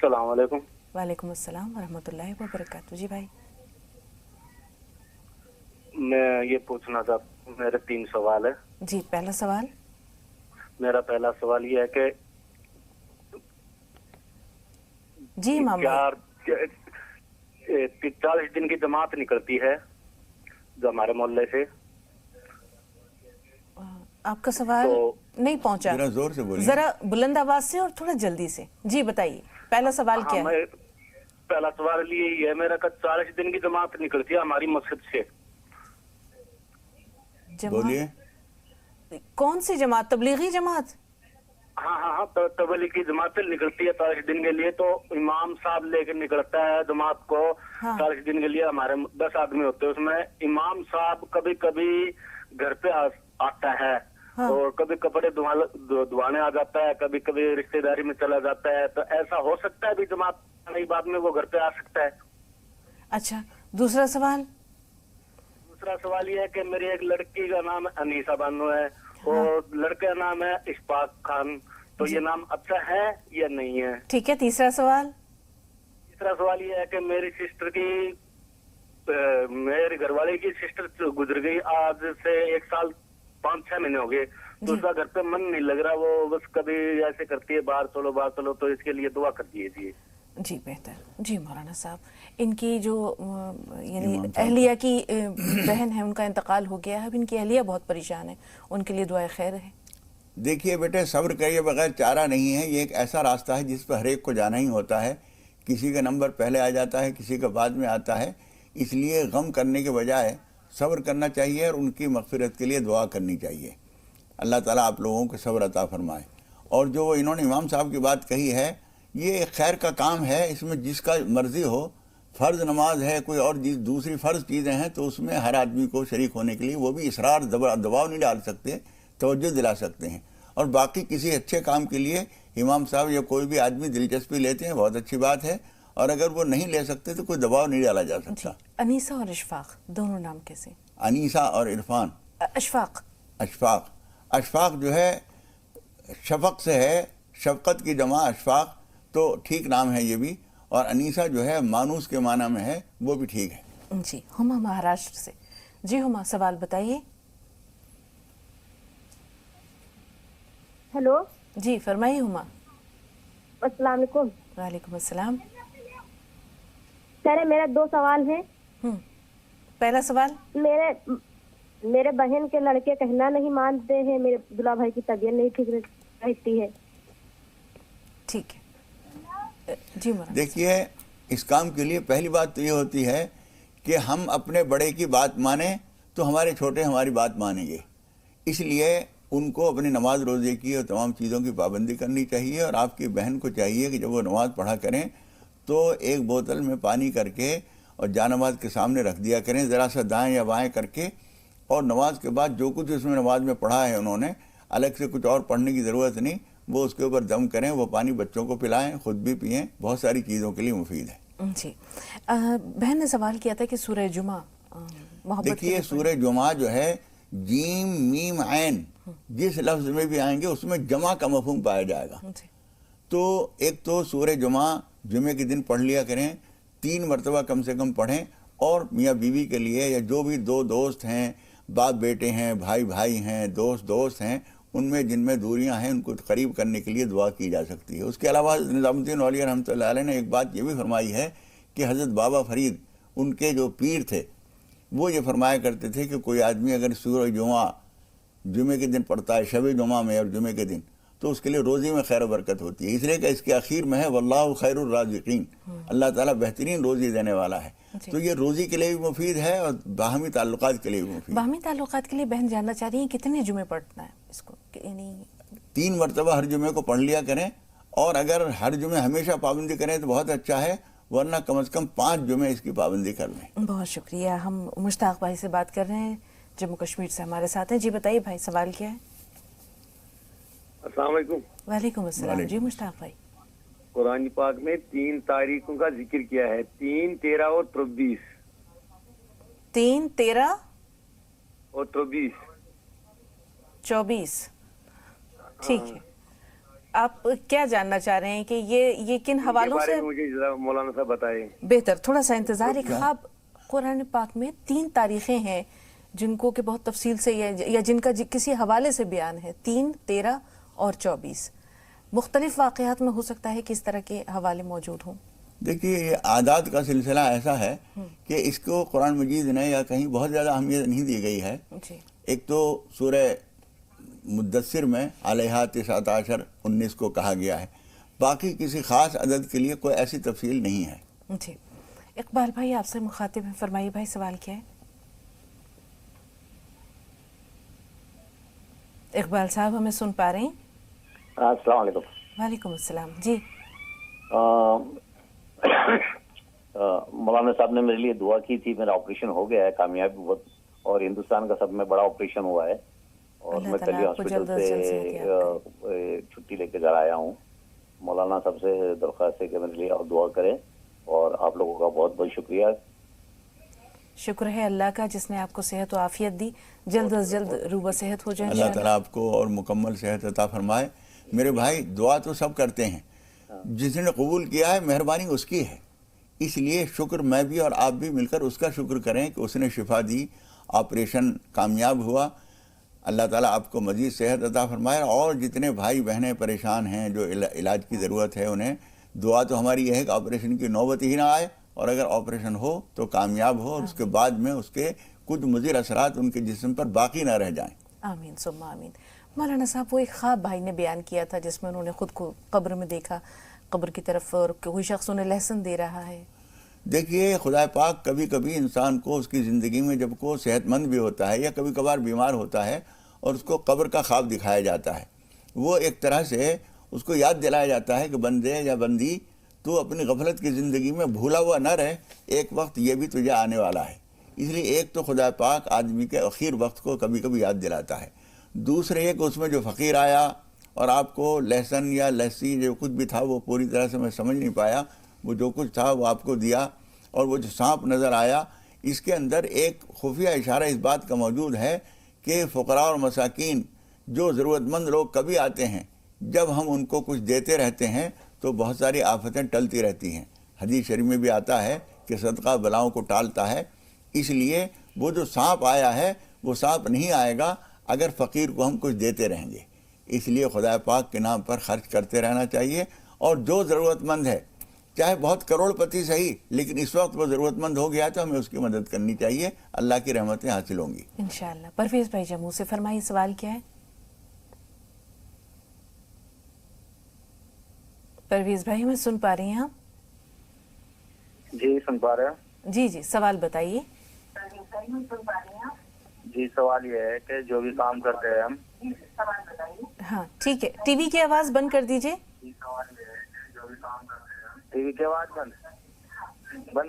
السلام علیکم. وعلیکم السلام ورحمۃ اللہ وبرکاتہ. جی بھائی. میں یہ پوچھنا تھا, میرے 3 سوال ہے. جی پہلا سوال. میرا پہلا سوال یہ ہے کہ جی امام بھائی. 40 دن کی جماعت نکلتی ہے جو ہمارے محلے سے. آپ کا سوال نہیں پہنچا, ذرا زور سے بولیے, ذرا بلند آواز سے اور تھوڑا جلدی سے. جی بتائیے پہلا سوال کیا ہے؟ پہلا سوال یہی ہے میرا کہ 40 دن کی جماعت نکلتی ہے ہماری مسجد سے. بولیے. کون سی جماعت؟ تبلیغی جماعت؟ ہاں تبلیغی جماعت نکلتی ہے 40 دن کے لیے. تو امام صاحب لے کے نکلتا ہے جماعت کو 40 دن کے لیے. ہمارے 10 آدمی ہوتے ہیں اس میں. امام صاحب کبھی کبھی گھر پہ آتا ہے اور کبھی کپڑے دھوانے آ جاتا ہے, کبھی کبھی رشتہ داری میں چلا جاتا ہے. تو ایسا ہو سکتا ہے بھی جماعت نہیں, بعد میں وہ گھر پہ آ سکتا ہے. اچھا دوسرا سوال. دوسرا سوال یہ ہے کہ میری ایک لڑکی کا نام انیسہ بانو ہے اور لڑکے کا نام ہے اشفاق خان. تو یہ نام اچھا ہے یا نہیں ہے؟ ٹھیک ہے. تیسرا سوال. تیسرا سوال یہ ہے کہ میری سسٹر کی, میرے گھر والے کی سسٹر گزر گئی آج سے 1 سال 5-6 مہینے ہو گئے. تو اس کا گھر پہ من نہیں لگ رہا, وہ بس کبھی ایسے کرتی ہے باہر چلو. تو اس کے لیے دعا کر دیجیے. جی بہتر. جی مولانا صاحب, ان کی جو یعنی اہلیہ کی بہن ہے ان کا انتقال ہو گیا ہے, اب ان کی اہلیہ بہت پریشان ہے, ان کے لیے دعائے خیر ہے. دیکھیے بیٹے, صبر کریے بغیر چارہ نہیں ہے. یہ ایک ایسا راستہ ہے جس پہ ہر ایک کو جانا ہی ہوتا ہے. کسی کا نمبر پہلے آ جاتا ہے, کسی کا بعد میں آتا ہے. اس لیے غم کرنے کے بجائے صبر کرنا چاہیے اور ان کی مغفرت کے لیے دعا کرنی چاہیے. اللہ تعالیٰ آپ لوگوں کو صبر عطا فرمائے. اور جو انہوں نے امام صاحب کی بات کہی ہے, یہ ایک خیر کا کام ہے. اس میں جس کا مرضی ہو, فرض نماز ہے, کوئی اور دوسری فرض چیزیں ہیں, تو اس میں ہر آدمی کو شریک ہونے کے لیے وہ بھی اصرار دباؤ نہیں ڈال سکتے, توجہ دلا سکتے ہیں. اور باقی کسی اچھے کام کے لیے امام صاحب یا کوئی بھی آدمی دلچسپی لیتے ہیں, بہت اچھی بات ہے. اور اگر وہ نہیں لے سکتے تو کوئی دباؤ نہیں ڈالا جا سکتا. انیسہ اور اشفاق دونوں نام کیسے؟ انیسہ اور عرفان. اشفاق. اشفاق جو ہے شفق سے ہے, شفقت کی جمع اشفاق, تو ٹھیک نام ہے یہ بھی. اور انیسہ جو ہے مانوس کے معنی میں ہے, وہ بھی ٹھیک ہے. جی ہما مہاراشٹر سے. جی ہما سوال بتائیے. ہیلو. جی فرمائیے ہما. السلام علیکم. وعلیکم السلام. سر میرا 2 سوال ہیں. پہلا سوال. میرے بہن کے لڑکے کہنا نہیں مانتے ہیں, میرے دلہا بھائی کی طبیعت نہیں ٹھیک رہتی ہے. ٹھیک ہے. جی مولانا. دیکھیے, اس کام کے لیے پہلی بات تو یہ ہوتی ہے کہ ہم اپنے بڑے کی بات مانیں تو ہمارے چھوٹے ہماری بات مانیں گے. اس لیے ان کو اپنی نماز روزے کی اور تمام چیزوں کی پابندی کرنی چاہیے. اور آپ کی بہن کو چاہیے کہ جب وہ نماز پڑھا کریں تو ایک بوتل میں پانی کر کے اور جانماز کے سامنے رکھ دیا کریں, ذرا سا دائیں یا بائیں کر کے. اور نماز کے بعد جو کچھ اس میں نماز میں پڑھا ہے انہوں نے, الگ سے کچھ اور پڑھنے کی ضرورت نہیں, وہ اس کے اوپر دم کریں. وہ پانی بچوں کو پلائیں, خود بھی پئیں, بہت ساری چیزوں کے لیے مفید ہے. جی بہن نے سوال کیا تھا کہ سورہ جمعہ محبت. دیکھیے سورہ جمعہ جو ہے جیم میم عین جس لفظ میں بھی آئیں گے اس میں جمع کا مفہوم پایا جائے گا. تو ایک تو سورہ جمعہ جمعے کے دن پڑھ لیا کریں, 3 مرتبہ کم سے کم پڑھیں. اور میاں بیوی کے لیے یا جو بھی 2 دوست ہیں, باپ بیٹے ہیں, بھائی ہیں, دوست ہیں, ان میں جن میں دوریاں ہیں ان کو قریب کرنے کے لیے دعا کی جا سکتی ہے. اس کے علاوہ نظام الدین اولیاء رحمۃ اللہ علیہ نے ایک بات یہ بھی فرمائی ہے کہ حضرت بابا فرید ان کے جو پیر تھے وہ یہ فرمایا کرتے تھے کہ کوئی آدمی اگر سورہ جمعہ جمعے کے دن پڑھتا ہے, شب جمعہ میں اور جمعے کے دن, تو اس کے لیے روزی میں خیر و برکت ہوتی ہے. اس لیے کہ اس کے آخر میں ہے واللہ خیر الرازقین, اللہ تعالیٰ بہترین روزی دینے والا ہے. تو یہ روزی کے لیے بھی مفید ہے اور باہمی تعلقات کے لیے بھی مفید. باہمی تعلقات کے لیے بہن جاننا چاہ رہی ہیں کتنے جمعے پڑھنا ہے اس کو؟ یعنی 3 مرتبہ ہر جمعے کو پڑھ لیا کریں. اور اگر ہر جمعے ہمیشہ پابندی کریں تو بہت اچھا ہے, ورنہ کم از کم 5 جمعے اس کی پابندی کر لیں. بہت شکریہ. ہم مشتاق بھائی سے بات کر رہے ہیں, جموں کشمیر سے ہمارے ساتھ ہیں. جی بتائیے بھائی سوال کیا ہے؟ السلام علیکم. وعلیکم السلام. جی مشتاق بھائی. قرآن پاک میں 3 تاریخوں کا ذکر کیا ہے, 3, 13 اور 23. 3, 13 اور 23. 24. ٹھیک ہے. آپ کیا جاننا چاہ رہے ہیں کہ یہ کن حوالوں سے؟ مجھے مولانا صاحب بتائیں. بہتر، تھوڑا سا انتظار. ایک خواب قرآن پاک میں 3 تاریخیں ہیں جن کو کہ بہت تفصیل سے یا جن کا کسی حوالے سے بیان ہے، 3، 13 اور 24. مختلف واقعات میں ہو سکتا ہے کہ اس طرح کے حوالے موجود ہوں. دیکھیے یہ عادات کا سلسلہ ایسا ہے کہ اس کو قرآن مجید نے یا کہیں بہت زیادہ اہمیت نہیں دی گئی ہے. ایک تو سورہ مدثر میں علیہا 19 کو کہا گیا ہے، باقی کسی خاص عدد کے لیے کوئی ایسی تفصیل نہیں ہے. جی اقبال بھائی آپ سے مخاطب ہیں، فرمائیے بھائی سوال کیا ہے؟ اقبال صاحب ہمیں سن پا رہے ہیں؟ السلام علیکم. وعلیکم السلام. جی مولانا صاحب نے میرے لیے دعا کی تھی، میرا آپریشن ہو گیا ہے کامیابی بہت، اور ہندوستان کا سب میں بڑا آپریشن ہوا ہے، اور میں کل ہی ہاسپٹل سے چھٹی لے کے گھر آیا ہوں. مولانا صاحب سے درخواست ہے کہ میرے لیے اور دعا کریں، اور آپ لوگوں کا بہت بہت شکریہ. شکر ہے اللہ کا جس نے آپ کو صحت و عافیت دی، جلد از جلد روبہ صحت ہو جائیں. اللہ تعالیٰ آپ کو اور مکمل صحت عطا فرمائے. میرے بھائی دعا تو سب کرتے ہیں، جس نے قبول کیا ہے مہربانی اس کی ہے، اس لیے شکر میں بھی اور آپ بھی مل کر اس کا شکر کریں کہ اس نے شفا دی، آپریشن کامیاب ہوا. اللہ تعالیٰ آپ کو مزید صحت عطا فرمائے. اور جتنے بھائی بہنیں پریشان ہیں جو علاج کی ضرورت ہے انہیں دعا تو ہماری یہ ہے کہ آپریشن کی نوبت ہی نہ آئے، اور اگر آپریشن ہو تو کامیاب ہو، اور اس کے بعد میں اس کے کچھ مضر اثرات ان کے جسم پر باقی نہ رہ جائیں. آمین ثم آمین. مولانا صاحب وہ ایک خواب بھائی نے بیان کیا تھا جس میں انہوں نے خود کو قبر میں دیکھا، قبر کی طرف، اور کوئی شخص انہیں لہسن دے رہا ہے. دیکھیے خدا پاک کبھی کبھی انسان کو اس کی زندگی میں جب کو صحت مند بھی ہوتا ہے یا کبھی کبھار بیمار ہوتا ہے اور اس کو قبر کا خواب دکھایا جاتا ہے، وہ ایک طرح سے اس کو یاد دلایا جاتا ہے کہ بندے یا بندی تو اپنی غفلت کی زندگی میں بھولا ہوا نہ رہے، ایک وقت یہ بھی تجھے آنے والا ہے. اس لیے ایک تو خدا پاک آدمی کے اخیر وقت کو کبھی کبھی یاد دلاتا ہے. دوسرے یہ کہ اس میں جو فقیر آیا اور آپ کو لہسن یا لہسی جو کچھ بھی تھا وہ پوری طرح سے میں سمجھ نہیں پایا، وہ جو کچھ تھا وہ آپ کو دیا، اور وہ جو سانپ نظر آیا اس کے اندر ایک خفیہ اشارہ اس بات کا موجود ہے کہ فقراء اور مساکین جو ضرورت مند لوگ کبھی آتے ہیں، جب ہم ان کو کچھ دیتے رہتے ہیں تو بہت ساری آفتیں ٹلتی رہتی ہیں. حدیث شریف میں بھی آتا ہے کہ صدقہ بلاؤں کو ٹالتا ہے. اس لیے وہ جو سانپ آیا ہے وہ سانپ نہیں آئے گا اگر فقیر کو ہم کچھ دیتے رہیں گے. اس لیے خدا پاک کے نام پر خرچ کرتے رہنا چاہیے، اور جو ضرورت مند ہے چاہے بہت کروڑ پتی صحیح، لیکن اس وقت وہ ضرورت مند ہو گیا تو ہمیں اس کی مدد کرنی چاہیے. اللہ کی رحمتیں حاصل ہوں گی انشاءاللہ. پرویز بھائی جموں سے فرمائیے سوال کیا ہے؟ پرویز بھائی ہمیں سن پا رہی ہیں آپ؟ جی سن پا رہے ہیں. جی سوال بتائیے. جی سوال یہ ہے کہ جو بھی کام کرتے ہیں ہم. ہاں ٹھیک ہے، ٹی وی کی آواز بند کر دیجئے. ٹی وی کی آواز بند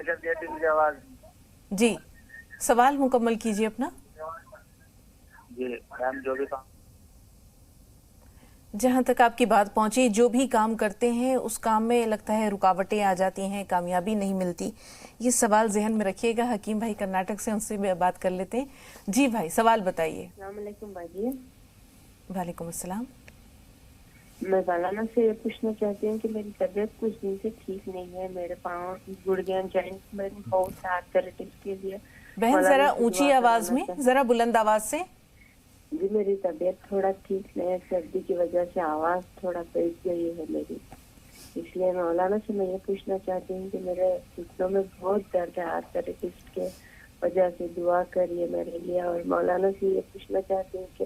کر دیا. ٹی وی کی آواز. جی سوال مکمل کیجئے اپنا. جی ہم جو بھی کام، جہاں تک آپ کی بات پہنچی، جو بھی کام کرتے ہیں اس کام میں لگتا ہے رکاوٹیں آ جاتی ہیں، کامیابی نہیں ملتی. یہ سوال ذہن میں رکھیے گا. حکیم بھائی کرناٹک سے، ان سے بھی بات کر لیتے ہیں. جی بھائی سوال بتائیے. السلام علیکم بھائی. وعلیکم السلام. میں مولانا سے یہ پوچھنا چاہتی ہوں کہ میری طبیعت کچھ دن سے ٹھیک نہیں ہے. میرے پاؤں گڑگیاں جوائنٹس میں بہت آرتھرائٹس کے لیے. بہن ذرا اونچی آواز میں، ذرا بلند آواز سے. جی میری طبیعت تھوڑا ٹھیک نہیں ہے، سردی کی وجہ سے آواز تھوڑا بیٹھ گئی ہے میری. اس لیے مولانا سے میں یہ پوچھنا چاہتی ہوں کہ میرے گھٹنوں میں بہت درد ہے آرتھرائٹس کے وجہ سے. دعا کریے میرے لیے. اور مولانا سے یہ پوچھنا چاہتی ہوں کہ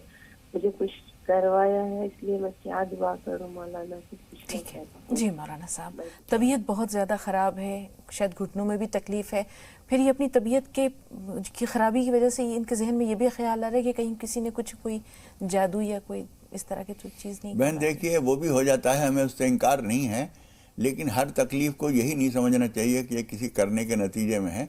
مجھے کچھ کروایا ہے، اس لیے میں کیا دعا کروں مولانا سے. ٹھیک ہے جی مولانا صاحب، طبیعت بہت زیادہ خراب ہے، شاید گھٹنوں میں بھی تکلیف ہے. پھر یہ اپنی طبیعت کی خرابی کی وجہ سے ان کے ذہن میں یہ بھی خیال آ رہا ہے کہ کہیں کسی نے کوئی جادو یا کوئی اس طرح کی چیز نہیں. بہن دیکھیے وہ بھی ہو جاتا ہے، ہمیں اس سے انکار نہیں ہے، لیکن ہر تکلیف کو یہی نہیں سمجھنا چاہیے کہ یہ کسی کرنے کے نتیجے میں ہے.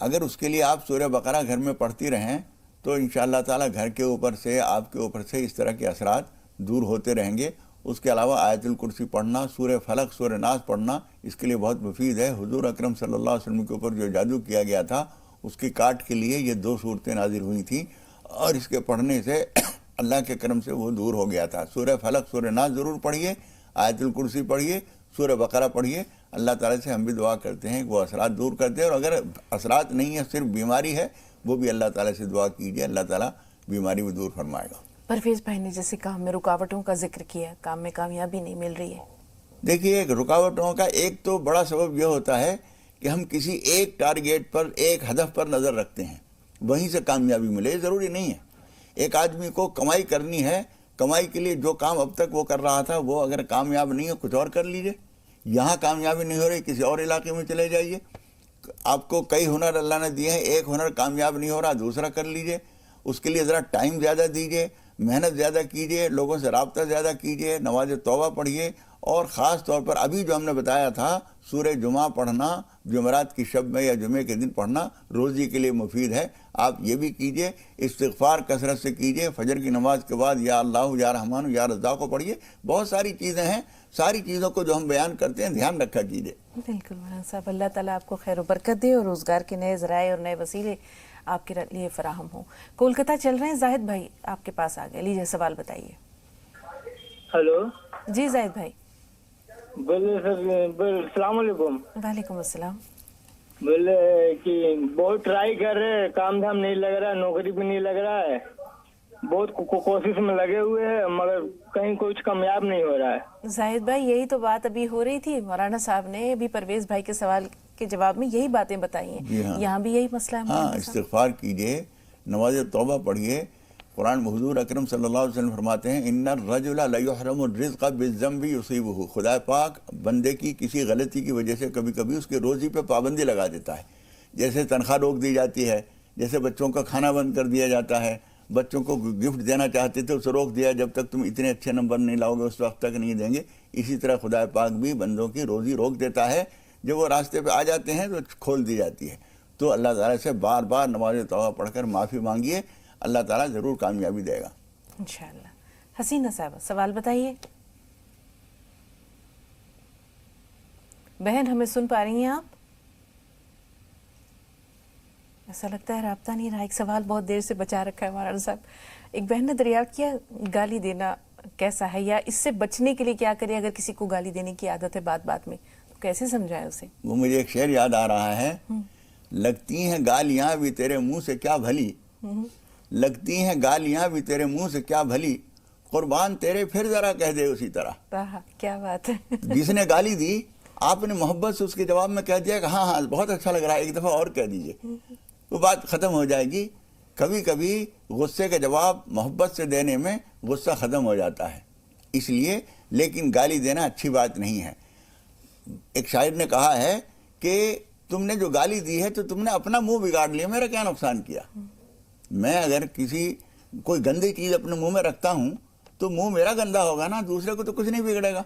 اگر اس کے لیے آپ سورہ بقرہ گھر میں پڑھتی رہیں تو انشاءاللہ تعالی گھر کے اوپر سے، آپ کے اوپر سے اس طرح کے اثرات دور ہوتے رہیں گے. اس کے علاوہ آیت الکرسی پڑھنا، سورہ فلق، سورہ ناس پڑھنا اس کے لیے بہت مفید ہے. حضور اکرم صلی اللہ علیہ وسلم کے اوپر جو جادو کیا گیا تھا اس کی کاٹ کے لیے یہ 2 صورتیں نازل ہوئی تھیں، اور اس کے پڑھنے سے اللہ کے کرم سے وہ دور ہو گیا تھا. سورہ فلق سورہ ناس ضرور پڑھیے, آیت الکرسی پڑھیے, سورہ بقرہ پڑھیے. اللہ تعالیٰ سے ہم بھی دعا کرتے ہیں کہ وہ اثرات دور کرتے ہیں, اور اگر اثرات نہیں ہے صرف بیماری ہے وہ بھی اللہ تعالیٰ سے دعا کیجیے, اللہ تعالیٰ بیماری بھی دور فرمائے گا. پرویز بھائی نے جیسے کام میں رکاوٹوں کا ذکر کیا, کام میں کامیابی نہیں مل رہی ہے. دیکھیے رکاوٹوں کا ایک تو بڑا سبب یہ ہوتا ہے کہ ہم کسی ایک ٹارگیٹ پر, ایک ہدف پر نظر رکھتے ہیں, وہیں سے کامیابی ملے. یہ ضروری نہیں ہے. ایک آدمی کو کمائی کرنی ہے, کمائی کے لیے جو کام اب تک وہ کر رہا تھا وہ اگر کامیاب نہیں ہو کچھ اور کر لیجئے. یہاں کامیابی نہیں ہو رہی کسی اور علاقے میں چلے جائیے. آپ کو کئی ہنر اللہ نے دیے ہیں, ایک ہنر کامیاب نہیں ہو رہا دوسرا کر لیجئے. اس کے لیے ذرا ٹائم زیادہ دیجئے, محنت زیادہ کیجئے, لوگوں سے رابطہ زیادہ کیجئے, نماز توبہ پڑھیے, اور خاص طور پر ابھی جو ہم نے بتایا تھا سورہ جمعہ پڑھنا جمعرات کی شب میں یا جمعے کے دن پڑھنا روزی کے لیے مفید ہے. آپ یہ بھی کیجئے. استغفار کثرت سے کیجئے. فجر کی نماز کے بعد یا اللہ یا رحمان یا رزاق کو پڑھیے. بہت ساری چیزیں ہیں, ساری چیزوں کو جو ہم بیان کرتے ہیں دھیان رکھا کیجئے. بالکل مولانا صاحب, اللہ تعالیٰ آپ کو خیر و برکت دے اور روزگار کے نئے ذرائع اور نئے وسیلے آپ کے لیے فراہم ہوں. کولکتہ چل رہے ہیں, زاہد بھائی آپ کے پاس آ گئے, لیجیے سوال بتائیے. ہلو جی زاہد بھائی. بولے سر, السلام علیکم. وعلیکم السلام. بولے کہ بہت ٹرائی کر رہے, کام دھام نہیں لگ رہا, نوکری بھی نہیں لگ رہا ہے, بہت کوشش میں لگے ہوئے ہیں مگر کہیں کچھ کامیاب نہیں ہو رہا ہے. زاہد بھائی یہی تو بات ابھی ہو رہی تھی, مولانا صاحب نے ابھی پرویز بھائی کے سوال کے جواب میں یہی باتیں بتائی ہیں. یہاں بھی یہی مسئلہ ہے. ہاں, استغفار کیجئے, نماز توبہ پڑھیے. قرآن میں حضور اکرم صلی اللہ علیہ وسلم فرماتے ہیں ان الرجل لیحرم الرزق بالذنب یصیبہ. خدا پاک بندے کی کسی غلطی کی وجہ سے کبھی کبھی اس کے روزی پہ پابندی لگا دیتا ہے. جیسے تنخواہ روک دی جاتی ہے, جیسے بچوں کا کھانا بند کر دیا جاتا ہے, بچوں کو گفٹ دینا چاہتے تھے اسے روک دیا, جب تک تم اتنے اچھے نمبر نہیں لاؤ گے اس وقت تک نہیں دیں گے. اسی طرح خدا پاک بھی بندوں کی روزی روک دیتا ہے, جب وہ راستے پہ آ جاتے ہیں تو کھول دی جاتی ہے. تو اللہ تعالیٰ سے بار بار نماز توبہ پڑھ کر معافی مانگیے, اللہ تعالیٰ ضرور کامیابی دے گا انشاءاللہ. حسینہ صاحبہ سوال بتائیے. بہن ہمیں سن پا رہی ہیں آپ؟ ایسا لگتا ہے رابطہ نہیں رہا. ایک سوال بہت دیر سے بچا رکھا ہے مولانا صاحب. ایک بہن نے دریافت کیا, گالی دینا کیسا ہے, یا اس سے بچنے کے لیے کیا کرے اگر کسی کو گالی دینے کی عادت ہے بات بات میں, تو کیسے سمجھائے اسے؟ وہ مجھے ایک شعر یاد آ رہا ہے, لگتی ہیں گالیاں بھی تیرے منہ سے کیا بھلی, لگتی ہیں گالیاں بھی تیرے منہ سے کیا بھلی, قربان تیرے پھر ذرا کہہ دے اسی طرح. کیا بات ہے. جس نے گالی دی آپ نے محبت سے اس کے جواب میں کہہ دیا کہ ہاں ہاں بہت اچھا لگ رہا ہے, ایک دفعہ اور کہہ دیجئے, وہ بات ختم ہو جائے گی. کبھی کبھی غصے کا جواب محبت سے دینے میں غصہ ختم ہو جاتا ہے, اس لیے لیکن گالی دینا اچھی بات نہیں ہے. ایک شاعر نے کہا ہے کہ تم نے جو گالی دی ہے تو تم نے اپنا منہ بگاڑ لیا, میرا کیا نقصان کیا. میں اگر کوئی گندی چیز اپنے منہ میں رکھتا ہوں تو منہ میرا گندا ہوگا نا, دوسرے کو تو کچھ نہیں بگڑے گا.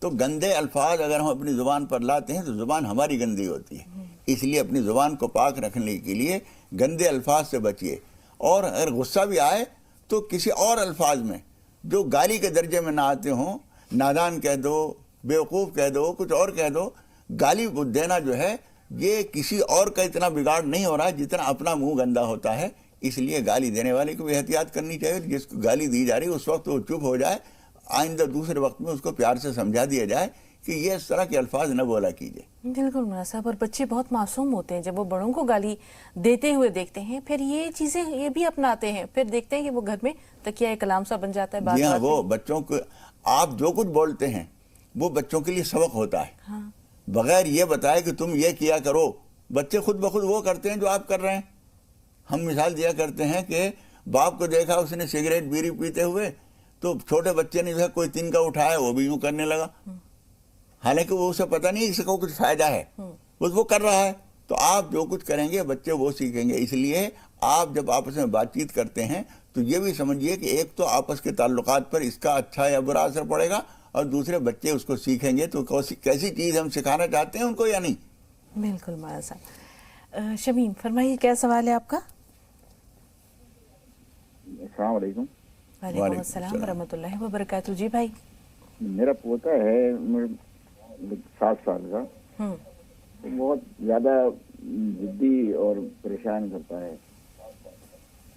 تو گندے الفاظ اگر ہم اپنی زبان پر لاتے ہیں تو زبان ہماری گندی ہوتی ہے. اس لیے اپنی زبان کو پاک رکھنے کے لیے گندے الفاظ سے بچیے. اور اگر غصہ بھی آئے تو کسی اور الفاظ میں جو گالی کے درجے میں نہ آتے ہوں, نادان کہہ دو, بیوقوف کہہ دو, کچھ اور کہہ دو. گالی دینا جو ہے یہ کسی اور کا اتنا بگاڑ نہیں ہو رہا جتنا اپنا منہ گندا ہوتا ہے. اس لیے گالی دینے والے کو بھی احتیاط کرنی چاہیے. جس کو گالی دی جا رہی ہے اس وقت وہ چپ ہو جائے, آئندہ دوسرے وقت میں اس کو پیار سے سمجھا دیا جائے کہ یہ اس طرح کے الفاظ نہ بولا کیجیے. بالکل مولانا صاحب, اور بچے بہت معصوم ہوتے ہیں, جب وہ بڑوں کو گالی دیتے ہوئے دیکھتے ہیں پھر یہ چیزیں یہ بھی اپناتے ہیں, پھر دیکھتے ہیں کہ وہ گھر میں تکیہ کلام سا بن جاتا ہے. جی ہاں, وہ بچوں کو آپ جو کچھ بولتے ہیں وہ بچوں کے لیے سبق ہوتا ہے. بغیر یہ بتائے کہ تم یہ کیا کرو, بچے خود بخود وہ کرتے ہیں جو آپ کر رہے ہیں. ہم مثال دیا کرتے ہیں کہ باپ کو دیکھا اس نے سگریٹ بیڑی پیتے ہوئے, تو چھوٹے بچے نے جو ہے کوئی تنکا اٹھایا وہ بھی یوں کرنے لگا, حالانکہ وہ اسے پتہ نہیں اس کو کچھ فائدہ ہے, وہ کر رہا ہے. تو آپ جو کچھ کریں گے بچے وہ سیکھیں گے. اس لیے آپ جب آپس میں بات چیت کرتے ہیں تو یہ بھی سمجھیے کہ ایک تو آپس کے تعلقات پر اس کا اچھا یا برا اثر پڑے گا, اور دوسرے بچے اس کو سیکھیں گے. تو کیسی چیز ہم سکھانا چاہتے ہیں ان کو یا نہیں. بالکل مولانا صاحب. شمیم فرمائیے کیا سوال ہے آپ کا؟ السلام علیکم. وعلیکم السلام ورحمۃ اللہ وبرکاتہ. جی بھائی. میرا پوتا ہے 7 سال کا, بہت زیادہ ضدی اور پریشان کرتا ہے.